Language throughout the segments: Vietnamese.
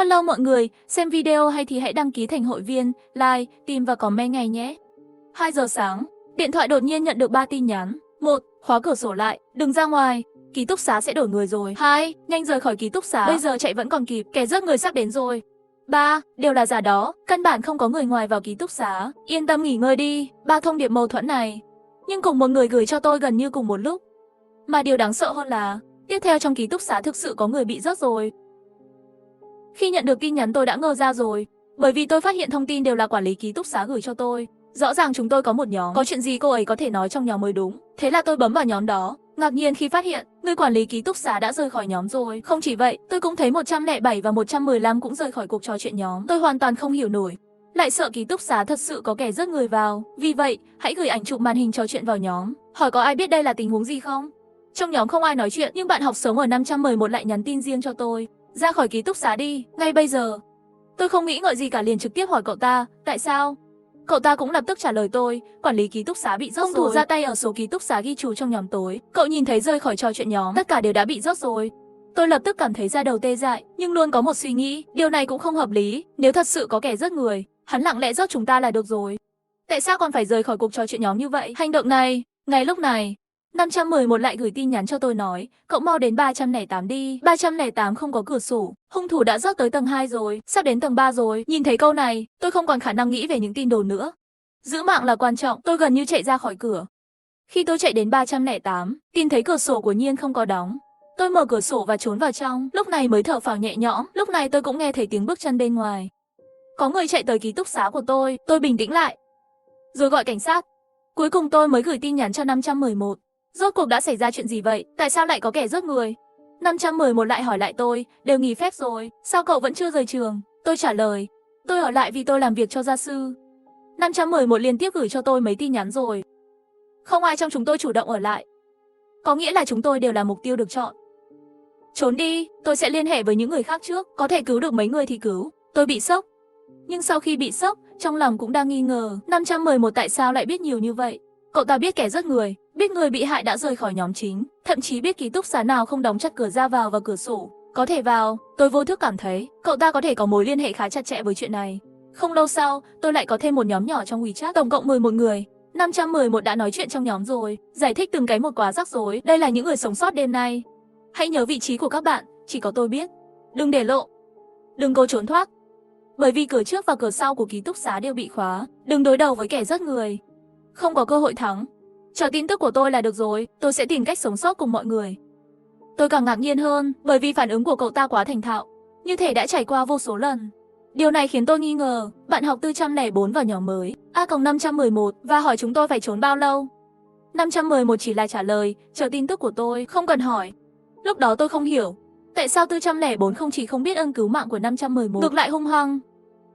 Hello mọi người, xem video hay thì hãy đăng ký thành hội viên, like, tìm và comment ngay nhé. 2 giờ sáng, điện thoại đột nhiên nhận được 3 tin nhắn. 1. Khóa cửa sổ lại, đừng ra ngoài, ký túc xá sẽ đổi người rồi. 2. Nhanh rời khỏi ký túc xá, bây giờ chạy vẫn còn kịp, kẻ rước người sắp đến rồi. 3. Đều là giả đó, căn bản không có người ngoài vào ký túc xá, yên tâm nghỉ ngơi đi. 3 thông điệp mâu thuẫn này, nhưng cùng một người gửi cho tôi gần như cùng một lúc. Mà điều đáng sợ hơn là, tiếp theo trong ký túc xá thực sự có người bị rớt rồi. Khi nhận được tin nhắn tôi đã ngơ ra rồi, bởi vì tôi phát hiện thông tin đều là quản lý ký túc xá gửi cho tôi. Rõ ràng chúng tôi có một nhóm, có chuyện gì cô ấy có thể nói trong nhóm mới đúng. Thế là tôi bấm vào nhóm đó, ngạc nhiên khi phát hiện người quản lý ký túc xá đã rời khỏi nhóm rồi. Không chỉ vậy, tôi cũng thấy 107 và 115 cũng rời khỏi cuộc trò chuyện nhóm. Tôi hoàn toàn không hiểu nổi, lại sợ ký túc xá thật sự có kẻ rước người vào. Vì vậy, hãy gửi ảnh chụp màn hình trò chuyện vào nhóm, hỏi có ai biết đây là tình huống gì không. Trong nhóm không ai nói chuyện, nhưng bạn học sống ở 511 lại nhắn tin riêng cho tôi. Ra khỏi ký túc xá đi, ngay bây giờ. Tôi không nghĩ ngợi gì cả liền trực tiếp hỏi cậu ta, tại sao? Cậu ta cũng lập tức trả lời tôi, quản lý ký túc xá bị rớt rồi. Hung thủ ra tay ở số ký túc xá ghi chú trong nhóm tối. Cậu nhìn thấy rời khỏi trò chuyện nhóm, tất cả đều đã bị rớt rồi. Tôi lập tức cảm thấy da đầu tê dại, nhưng luôn có một suy nghĩ, điều này cũng không hợp lý. Nếu thật sự có kẻ rớt người, hắn lặng lẽ rớt chúng ta là được rồi. Tại sao còn phải rời khỏi cuộc trò chuyện nhóm như vậy? Hành động này, ngay lúc này, 511 lại gửi tin nhắn cho tôi nói, cậu mau đến 308 đi, 308 không có cửa sổ, hung thủ đã rớt tới tầng 2 rồi, sắp đến tầng 3 rồi. Nhìn thấy câu này, tôi không còn khả năng nghĩ về những tin đồn nữa. Giữ mạng là quan trọng, tôi gần như chạy ra khỏi cửa. Khi tôi chạy đến 308, tìm thấy cửa sổ của Nhiên không có đóng. Tôi mở cửa sổ và trốn vào trong, lúc này mới thở phào nhẹ nhõm. Lúc này tôi cũng nghe thấy tiếng bước chân bên ngoài. Có người chạy tới ký túc xá của tôi bình tĩnh lại, rồi gọi cảnh sát. Cuối cùng tôi mới gửi tin nhắn cho 511. Rốt cuộc đã xảy ra chuyện gì vậy? Tại sao lại có kẻ rớt người? 511 lại hỏi lại tôi, đều nghỉ phép rồi, sao cậu vẫn chưa rời trường? Tôi trả lời, tôi ở lại vì tôi làm việc cho gia sư. 511 liên tiếp gửi cho tôi mấy tin nhắn rồi. Không ai trong chúng tôi chủ động ở lại. Có nghĩa là chúng tôi đều là mục tiêu được chọn. Trốn đi, tôi sẽ liên hệ với những người khác trước, có thể cứu được mấy người thì cứu. Tôi bị sốc. Nhưng sau khi bị sốc, trong lòng cũng đang nghi ngờ, 511 tại sao lại biết nhiều như vậy? Cậu ta biết kẻ rớt người, biết người bị hại đã rời khỏi nhóm chính, thậm chí biết ký túc xá nào không đóng chặt cửa ra vào và cửa sổ, có thể vào. Tôi vô thức cảm thấy, cậu ta có thể có mối liên hệ khá chặt chẽ với chuyện này. Không lâu sau, tôi lại có thêm một nhóm nhỏ trong WeChat, tổng cộng 11 người. 511 đã nói chuyện trong nhóm rồi, giải thích từng cái một quá rắc rối. Đây là những người sống sót đêm nay. Hãy nhớ vị trí của các bạn, chỉ có tôi biết. Đừng để lộ. Đừng cố trốn thoát. Bởi vì cửa trước và cửa sau của ký túc xá đều bị khóa. Đừng đối đầu với kẻ rớt người. Không có cơ hội thắng. Chờ tin tức của tôi là được rồi, tôi sẽ tìm cách sống sót cùng mọi người. Tôi càng ngạc nhiên hơn, bởi vì phản ứng của cậu ta quá thành thạo, như thể đã trải qua vô số lần. Điều này khiến tôi nghi ngờ, bạn học 404 vào nhóm mới, A-511, và hỏi chúng tôi phải trốn bao lâu. 511 chỉ là trả lời, chờ tin tức của tôi, không cần hỏi. Lúc đó tôi không hiểu, tại sao 404 không chỉ không biết ơn cứu mạng của 511, ngược lại hung hăng.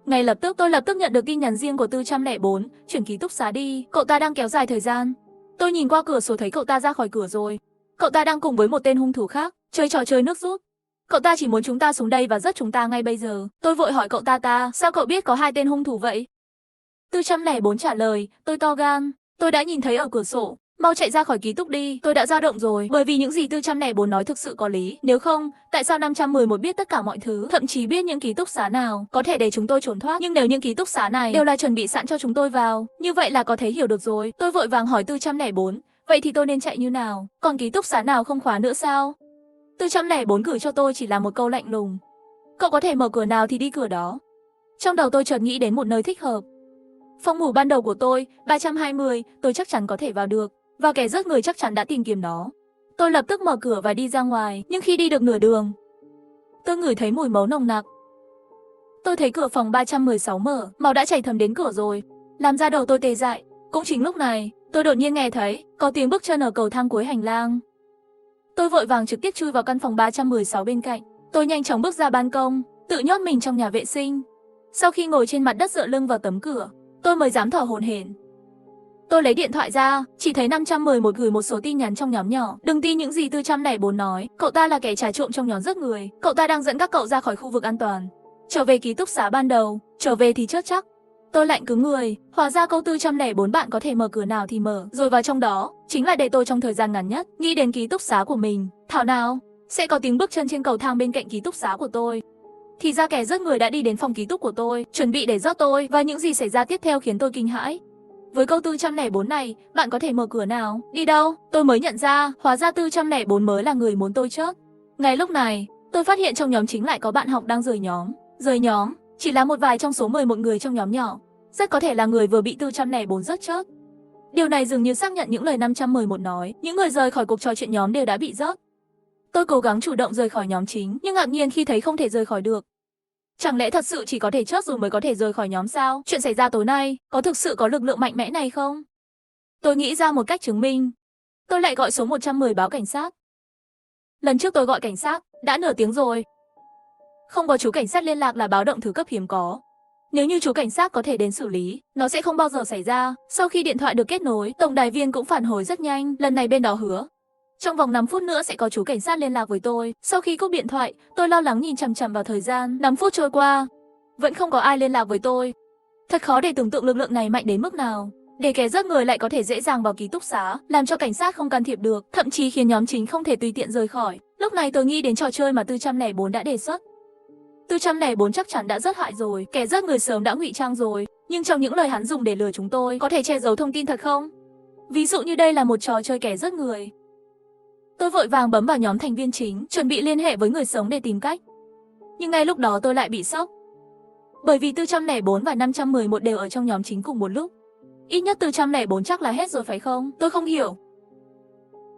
Ngay lập tức tôi nhận được tin nhắn riêng của 404, chuyển ký túc xá đi, cậu ta đang kéo dài thời gian. Tôi nhìn qua cửa sổ thấy cậu ta ra khỏi cửa rồi. Cậu ta đang cùng với một tên hung thủ khác, chơi trò chơi nước rút. Cậu ta chỉ muốn chúng ta xuống đây và giết chúng ta ngay bây giờ. Tôi vội hỏi cậu ta, sao cậu biết có 2 tên hung thủ vậy? 404 trả lời, tôi to gan, tôi đã nhìn thấy ở cửa sổ. Mau chạy ra khỏi ký túc đi, tôi đã dao động rồi, bởi vì những gì 404 nói thực sự có lý. Nếu không, tại sao 511 biết tất cả mọi thứ, thậm chí biết những ký túc xá nào có thể để chúng tôi trốn thoát. Nhưng nếu những ký túc xá này đều là chuẩn bị sẵn cho chúng tôi vào, như vậy là có thể hiểu được rồi. Tôi vội vàng hỏi 404, vậy thì tôi nên chạy như nào? Còn ký túc xá nào không khóa nữa sao? 404 gửi cho tôi chỉ là một câu lạnh lùng. Cậu có thể mở cửa nào thì đi cửa đó. Trong đầu tôi chợt nghĩ đến một nơi thích hợp. Phòng ngủ ban đầu của tôi, 320, tôi chắc chắn có thể vào được. Và kẻ rớt người chắc chắn đã tìm kiếm nó. Tôi lập tức mở cửa và đi ra ngoài, nhưng khi đi được nửa đường, tôi ngửi thấy mùi máu nồng nặc. Tôi thấy cửa phòng 316 mở, máu đã chảy thấm đến cửa rồi, làm da đầu tôi tê dại. Cũng chính lúc này, tôi đột nhiên nghe thấy có tiếng bước chân ở cầu thang cuối hành lang. Tôi vội vàng trực tiếp chui vào căn phòng 316 bên cạnh. Tôi nhanh chóng bước ra ban công, tự nhốt mình trong nhà vệ sinh. Sau khi ngồi trên mặt đất dựa lưng vào tấm cửa, tôi mới dám thở hổn hển. Tôi lấy điện thoại ra, chỉ thấy 511 gửi một số tin nhắn trong nhóm nhỏ. Đừng tin những gì 404 nói, cậu ta là kẻ trà trộn trong nhóm rớt người. Cậu ta đang dẫn các cậu ra khỏi khu vực an toàn, trở về ký túc xá ban đầu, trở về thì chết chắc. Tôi lạnh cứng người, hóa ra câu 404 bạn có thể mở cửa nào thì mở, rồi vào trong đó, chính là để tôi trong thời gian ngắn nhất, nghĩ đến ký túc xá của mình. Thảo nào, sẽ có tiếng bước chân trên cầu thang bên cạnh ký túc xá của tôi. Thì ra kẻ giết người đã đi đến phòng ký túc của tôi, chuẩn bị để giết tôi, và những gì xảy ra tiếp theo khiến tôi kinh hãi. Với câu 404 này, bạn có thể mở cửa nào? Đi đâu? Tôi mới nhận ra, hóa ra 404 mới là người muốn tôi chết. Ngay lúc này, tôi phát hiện trong nhóm chính lại có bạn học đang rời nhóm. Rời nhóm, chỉ là một vài trong số 11 người trong nhóm nhỏ. Rất có thể là người vừa bị 404 giết chết. Điều này dường như xác nhận những lời 511 nói, những người rời khỏi cuộc trò chuyện nhóm đều đã bị giết. Tôi cố gắng chủ động rời khỏi nhóm chính, nhưng ngạc nhiên khi thấy không thể rời khỏi được. Chẳng lẽ thật sự chỉ có thể chết rồi mới có thể rời khỏi nhóm sao? Chuyện xảy ra tối nay, có thực sự có lực lượng mạnh mẽ này không? Tôi nghĩ ra một cách chứng minh. Tôi lại gọi số 110 báo cảnh sát. Lần trước tôi gọi cảnh sát, đã nửa tiếng rồi. Không có chú cảnh sát liên lạc là báo động thứ cấp hiếm có. Nếu như chú cảnh sát có thể đến xử lý, nó sẽ không bao giờ xảy ra. Sau khi điện thoại được kết nối, tổng đài viên cũng phản hồi rất nhanh, lần này bên đó hứa trong vòng 5 phút nữa sẽ có chú cảnh sát liên lạc với tôi. Sau khi cúp điện thoại, tôi lo lắng nhìn chằm chằm vào thời gian. 5 phút trôi qua, vẫn không có ai liên lạc với tôi. Thật khó để tưởng tượng lực lượng này mạnh đến mức nào. Để kẻ giết người lại có thể dễ dàng vào ký túc xá, làm cho cảnh sát không can thiệp được, thậm chí khiến nhóm chính không thể tùy tiện rời khỏi. Lúc này tôi nghĩ đến trò chơi mà 404 đã đề xuất. 404 chắc chắn đã giết hại rồi, kẻ giết người sớm đã ngụy trang rồi. Nhưng trong những lời hắn dùng để lừa chúng tôi, có thể che giấu thông tin thật không? Ví dụ như đây là một trò chơi kẻ giết người. Tôi vội vàng bấm vào nhóm thành viên chính, chuẩn bị liên hệ với người sống để tìm cách. Nhưng ngay lúc đó tôi lại bị sốc. Bởi vì 404 và 511 đều ở trong nhóm chính cùng một lúc. Ít nhất 404 chắc là hết rồi phải không? Tôi không hiểu.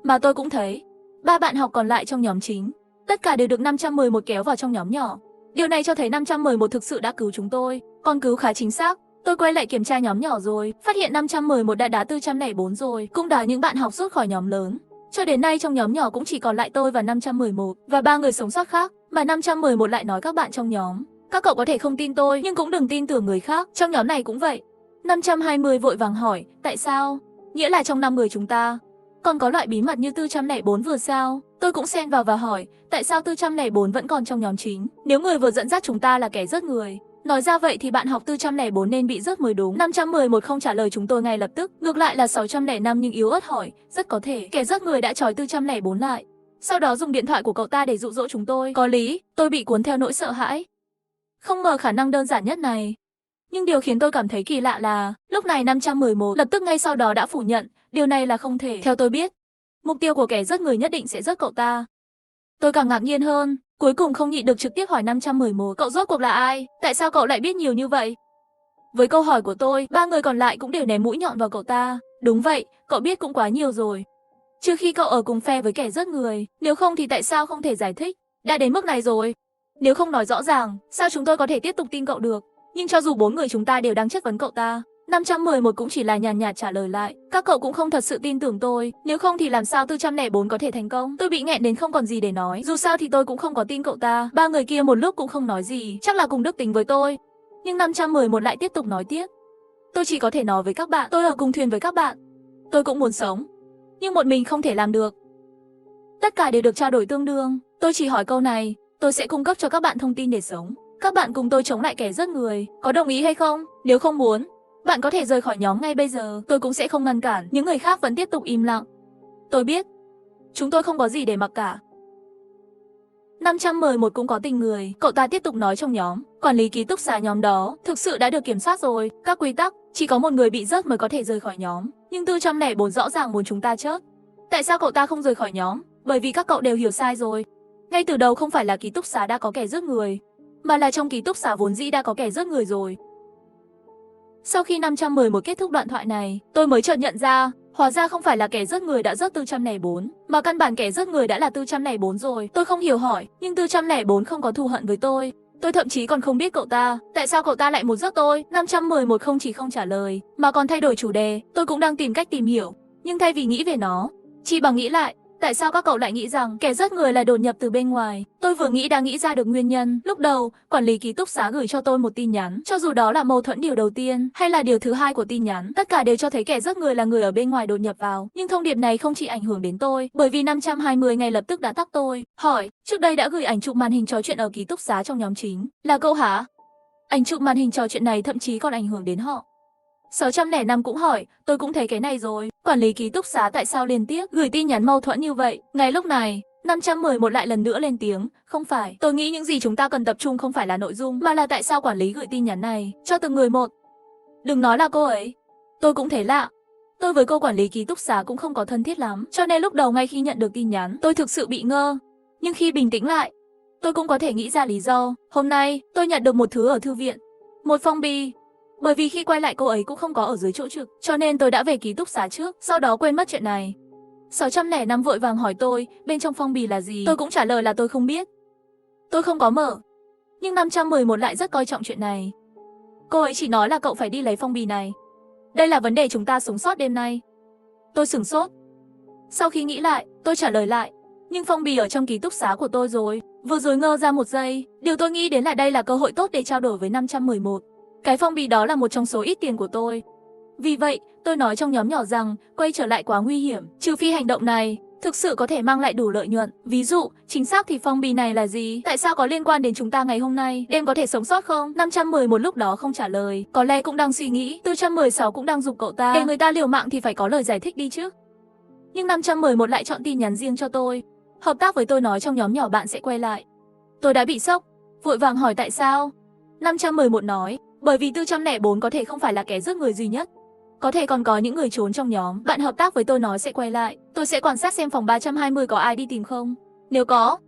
Mà tôi cũng thấy, 3 bạn học còn lại trong nhóm chính, tất cả đều được 511 kéo vào trong nhóm nhỏ. Điều này cho thấy 511 thực sự đã cứu chúng tôi, còn cứu khá chính xác. Tôi quay lại kiểm tra nhóm nhỏ rồi, phát hiện 511 đã đá 404 rồi, cũng đá những bạn học rút khỏi nhóm lớn. Cho đến nay trong nhóm nhỏ cũng chỉ còn lại tôi và 511 và 3 người sống sót khác, mà 511 lại nói các bạn trong nhóm. Các cậu có thể không tin tôi, nhưng cũng đừng tin tưởng người khác, trong nhóm này cũng vậy. 520 vội vàng hỏi, tại sao? Nghĩa là trong 5 người chúng ta còn có loại bí mật như 404 vừa sao? Tôi cũng xen vào và hỏi, tại sao 404 vẫn còn trong nhóm chính, nếu người vừa dẫn dắt chúng ta là kẻ giết người? Nói ra vậy thì bạn học 404 nên bị giết mới đúng. 511 không trả lời chúng tôi ngay lập tức, ngược lại là 605 nhưng yếu ớt hỏi, rất có thể kẻ giết người đã trói 404 lại. Sau đó dùng điện thoại của cậu ta để dụ dỗ chúng tôi. Có lý, tôi bị cuốn theo nỗi sợ hãi. Không ngờ khả năng đơn giản nhất này. Nhưng điều khiến tôi cảm thấy kỳ lạ là, lúc này 511 lập tức ngay sau đó đã phủ nhận, điều này là không thể. Theo tôi biết, mục tiêu của kẻ giết người nhất định sẽ giết cậu ta. Tôi càng ngạc nhiên hơn, cuối cùng không nhịn được trực tiếp hỏi 511, cậu rốt cuộc là ai? Tại sao cậu lại biết nhiều như vậy? Với câu hỏi của tôi, 3 người còn lại cũng đều ném mũi nhọn vào cậu ta. Đúng vậy, cậu biết cũng quá nhiều rồi. Trừ khi cậu ở cùng phe với kẻ giết người, nếu không thì tại sao không thể giải thích? Đã đến mức này rồi. Nếu không nói rõ ràng, sao chúng tôi có thể tiếp tục tin cậu được? Nhưng cho dù 4 người chúng ta đều đang chất vấn cậu ta, 511 cũng chỉ là nhàn nhạt trả lời lại. Các cậu cũng không thật sự tin tưởng tôi, nếu không thì làm sao 404 có thể thành công? Tôi bị nghẹn đến không còn gì để nói. Dù sao thì tôi cũng không có tin cậu ta. 3 người kia một lúc cũng không nói gì, chắc là cùng đức tính với tôi. Nhưng 511 lại tiếp tục nói tiếp. Tôi chỉ có thể nói với các bạn, tôi ở cùng thuyền với các bạn. Tôi cũng muốn sống, nhưng một mình không thể làm được. Tất cả đều được trao đổi tương đương. Tôi chỉ hỏi câu này, tôi sẽ cung cấp cho các bạn thông tin để sống. Các bạn cùng tôi chống lại kẻ giết người, có đồng ý hay không? Nếu không muốn, bạn có thể rời khỏi nhóm ngay bây giờ, tôi cũng sẽ không ngăn cản. Những người khác vẫn tiếp tục im lặng. Tôi biết, chúng tôi không có gì để mặc cả. 511 cũng có tình người, cậu ta tiếp tục nói trong nhóm. Quản lý ký túc xá nhóm đó thực sự đã được kiểm soát rồi. Các quy tắc, chỉ có một người bị giết mới có thể rời khỏi nhóm. Nhưng 404 rõ ràng muốn chúng ta chết. Tại sao cậu ta không rời khỏi nhóm? Bởi vì các cậu đều hiểu sai rồi. Ngay từ đầu không phải là ký túc xá đã có kẻ giết người, mà là trong ký túc xá vốn dĩ đã có kẻ giết người rồi. Sau khi 511 kết thúc đoạn thoại này, tôi mới chợt nhận ra, hóa ra không phải là kẻ giết người đã giết 404, mà căn bản kẻ giết người đã là 404 rồi. Tôi không hiểu hỏi, nhưng 404 không có thù hận với tôi. Tôi thậm chí còn không biết cậu ta, tại sao cậu ta lại muốn giết tôi. 511 không chỉ không trả lời, mà còn thay đổi chủ đề. Tôi cũng đang tìm cách tìm hiểu, nhưng thay vì nghĩ về nó, chỉ bằng nghĩ lại, tại sao các cậu lại nghĩ rằng kẻ giết người là đột nhập từ bên ngoài? Tôi vừa nghĩ đã nghĩ ra được nguyên nhân. Lúc đầu, quản lý ký túc xá gửi cho tôi một tin nhắn. Cho dù đó là mâu thuẫn điều đầu tiên hay là điều thứ hai của tin nhắn, tất cả đều cho thấy kẻ giết người là người ở bên ngoài đột nhập vào. Nhưng thông điệp này không chỉ ảnh hưởng đến tôi, bởi vì 520 ngay lập tức đã tắt tôi. Hỏi, trước đây đã gửi ảnh chụp màn hình trò chuyện ở ký túc xá trong nhóm chính. Là cậu hả? Ảnh chụp màn hình trò chuyện này thậm chí còn ảnh hưởng đến họ. 605 cũng hỏi, tôi cũng thấy cái này rồi. Quản lý ký túc xá tại sao liên tiếp gửi tin nhắn mâu thuẫn như vậy? Ngay lúc này, 511 lại lần nữa lên tiếng, không phải, tôi nghĩ những gì chúng ta cần tập trung không phải là nội dung, mà là tại sao quản lý gửi tin nhắn này cho từng người một. Đừng nói là cô ấy. Tôi cũng thấy lạ. Tôi với cô quản lý ký túc xá cũng không có thân thiết lắm, cho nên lúc đầu ngay khi nhận được tin nhắn, tôi thực sự bị ngơ. Nhưng khi bình tĩnh lại, tôi cũng có thể nghĩ ra lý do. Hôm nay, tôi nhận được một thứ ở thư viện. Một phong bì. Bởi vì khi quay lại cô ấy cũng không có ở dưới chỗ trực, cho nên tôi đã về ký túc xá trước, sau đó quên mất chuyện này. 605 vội vàng hỏi tôi, bên trong phong bì là gì? Tôi cũng trả lời là tôi không biết. Tôi không có mở. Nhưng 511 lại rất coi trọng chuyện này. Cô ấy chỉ nói là cậu phải đi lấy phong bì này. Đây là vấn đề chúng ta sống sót đêm nay. Tôi sửng sốt. Sau khi nghĩ lại, tôi trả lời lại. Nhưng phong bì ở trong ký túc xá của tôi rồi. Vừa rồi ngơ ra một giây, điều tôi nghĩ đến là đây là cơ hội tốt để trao đổi với 511. Cái phong bì đó là một trong số ít tiền của tôi. Vì vậy, tôi nói trong nhóm nhỏ rằng quay trở lại quá nguy hiểm, trừ phi hành động này thực sự có thể mang lại đủ lợi nhuận. Ví dụ, chính xác thì phong bì này là gì? Tại sao có liên quan đến chúng ta ngày hôm nay? Đêm có thể sống sót không? 511 lúc đó không trả lời, có lẽ cũng đang suy nghĩ. 416 cũng đang giục cậu ta. Để người ta liều mạng thì phải có lời giải thích đi chứ. Nhưng 511 lại chọn tin nhắn riêng cho tôi. Hợp tác với tôi nói trong nhóm nhỏ bạn sẽ quay lại. Tôi đã bị sốc, vội vàng hỏi tại sao. 511 nói, bởi vì 404 có thể không phải là kẻ giết người duy nhất. Có thể còn có những người trốn trong nhóm. Bạn hợp tác với tôi nói sẽ quay lại. Tôi sẽ quan sát xem phòng 320 có ai đi tìm không. Nếu có,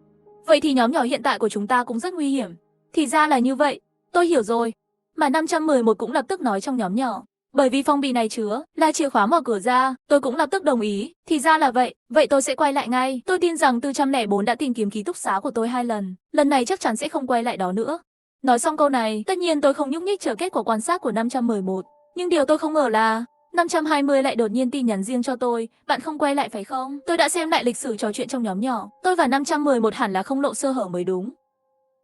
vậy thì nhóm nhỏ hiện tại của chúng ta cũng rất nguy hiểm. Thì ra là như vậy. Tôi hiểu rồi. Mà 511 cũng lập tức nói trong nhóm nhỏ. Bởi vì phong bì này chứa là chìa khóa mở cửa ra. Tôi cũng lập tức đồng ý. Thì ra là vậy. Vậy tôi sẽ quay lại ngay. Tôi tin rằng 404 đã tìm kiếm ký túc xá của tôi 2 lần. Lần này chắc chắn sẽ không quay lại đó nữa. Nói xong câu này, tất nhiên tôi không nhúc nhích chờ kết quả quan sát của 511. Nhưng điều tôi không ngờ là 520 lại đột nhiên tin nhắn riêng cho tôi, bạn không quay lại phải không? Tôi đã xem lại lịch sử trò chuyện trong nhóm nhỏ, tôi và 511 hẳn là không lộ sơ hở mới đúng.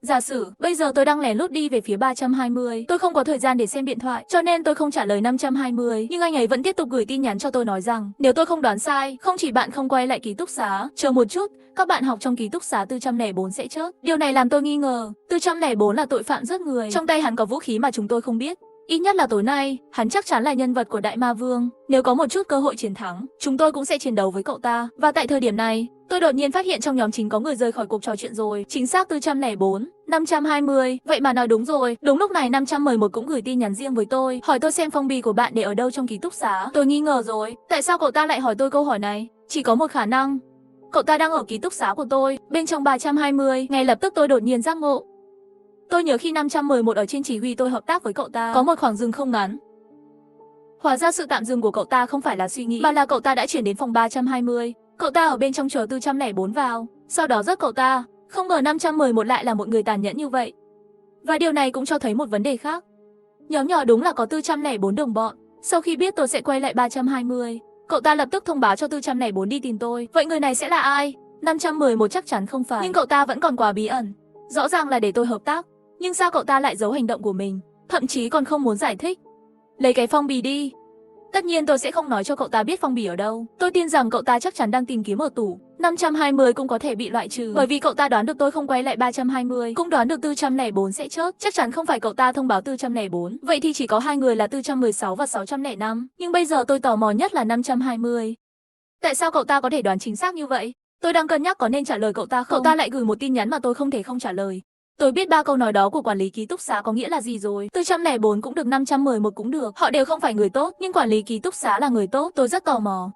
Giả sử, bây giờ tôi đang lén lút đi về phía 320, tôi không có thời gian để xem điện thoại, cho nên tôi không trả lời 520, nhưng anh ấy vẫn tiếp tục gửi tin nhắn cho tôi nói rằng, nếu tôi không đoán sai, không chỉ bạn không quay lại ký túc xá, chờ một chút, các bạn học trong ký túc xá 404 sẽ chết. Điều này làm tôi nghi ngờ, 404 là tội phạm giết người, trong tay hắn có vũ khí mà chúng tôi không biết. Ít nhất là tối nay, hắn chắc chắn là nhân vật của Đại Ma Vương. Nếu có một chút cơ hội chiến thắng, chúng tôi cũng sẽ chiến đấu với cậu ta. Và tại thời điểm này, tôi đột nhiên phát hiện trong nhóm chính có người rời khỏi cuộc trò chuyện rồi. Chính xác 404, 520. Vậy mà nói đúng rồi. Đúng lúc này 511 cũng gửi tin nhắn riêng với tôi, hỏi tôi xem phong bì của bạn để ở đâu trong ký túc xá. Tôi nghi ngờ rồi. Tại sao cậu ta lại hỏi tôi câu hỏi này? Chỉ có một khả năng. Cậu ta đang ở ký túc xá của tôi, bên trong 320. Ngay lập tức tôi đột nhiên giác ngộ. Tôi nhớ khi 511 ở trên chỉ huy tôi hợp tác với cậu ta, có một khoảng dừng không ngắn. Hóa ra sự tạm dừng của cậu ta không phải là suy nghĩ, mà là cậu ta đã chuyển đến phòng 320. Cậu ta ở bên trong chờ 404 vào, sau đó rớt cậu ta. Không ngờ 511 lại là một người tàn nhẫn như vậy. Và điều này cũng cho thấy một vấn đề khác. Nhóm nhỏ đúng là có 404 đồng bọn. Sau khi biết tôi sẽ quay lại 320, cậu ta lập tức thông báo cho 404 đi tìm tôi. Vậy người này sẽ là ai? 511 chắc chắn không phải, nhưng cậu ta vẫn còn quá bí ẩn. Rõ ràng là để tôi hợp tác. Nhưng sao cậu ta lại giấu hành động của mình, thậm chí còn không muốn giải thích. Lấy cái phong bì đi. Tất nhiên tôi sẽ không nói cho cậu ta biết phong bì ở đâu. Tôi tin rằng cậu ta chắc chắn đang tìm kiếm ở tủ. 520 cũng có thể bị loại trừ, bởi vì cậu ta đoán được tôi không quay lại 320, cũng đoán được 404 sẽ chết. Chắc chắn không phải cậu ta thông báo 404. Vậy thì chỉ có hai người là 416 và 605. Nhưng bây giờ tôi tò mò nhất là 520. Tại sao cậu ta có thể đoán chính xác như vậy? Tôi đang cân nhắc có nên trả lời cậu ta không. Cậu ta lại gửi một tin nhắn mà tôi không thể không trả lời. Tôi biết 3 câu nói đó của quản lý ký túc xá có nghĩa là gì rồi. 404 cũng được, 511 cũng được. Họ đều không phải người tốt, nhưng quản lý ký túc xá là người tốt. Tôi rất tò mò.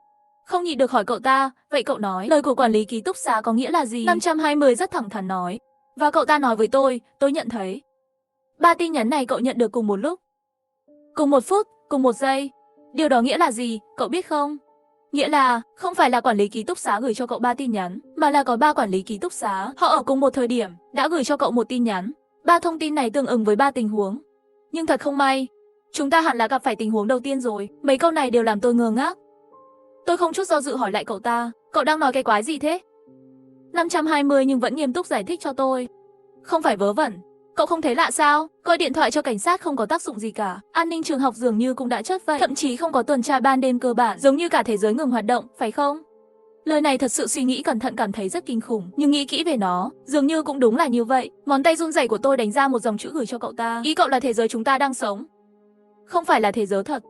Không nhịn được hỏi cậu ta, vậy cậu nói, lời của quản lý ký túc xá có nghĩa là gì? 520 rất thẳng thắn nói. Và cậu ta nói với tôi nhận thấy 3 tin nhắn này cậu nhận được cùng một lúc. Cùng 1 phút, cùng 1 giây. Điều đó nghĩa là gì, cậu biết không? Nghĩa là, không phải là quản lý ký túc xá gửi cho cậu 3 tin nhắn, mà là có 3 quản lý ký túc xá, họ ở cùng một thời điểm, đã gửi cho cậu 1 tin nhắn. 3 thông tin này tương ứng với 3 tình huống. Nhưng thật không may, chúng ta hẳn là gặp phải tình huống đầu tiên rồi. Mấy câu này đều làm tôi ngơ ngác. Tôi không chút do dự hỏi lại cậu ta, cậu đang nói cái quái gì thế? 520 nhưng vẫn nghiêm túc giải thích cho tôi. Không phải vớ vẩn. Cậu không thấy lạ sao? Gọi điện thoại cho cảnh sát không có tác dụng gì cả. An ninh trường học dường như cũng đã chốt vậy. Thậm chí không có tuần tra ban đêm cơ bản, giống như cả thế giới ngừng hoạt động, phải không? Lời này thật sự suy nghĩ cẩn thận cảm thấy rất kinh khủng, nhưng nghĩ kỹ về nó, dường như cũng đúng là như vậy. Ngón tay run rẩy của tôi đánh ra một dòng chữ gửi cho cậu ta. Ý cậu là thế giới chúng ta đang sống, không phải là thế giới thật.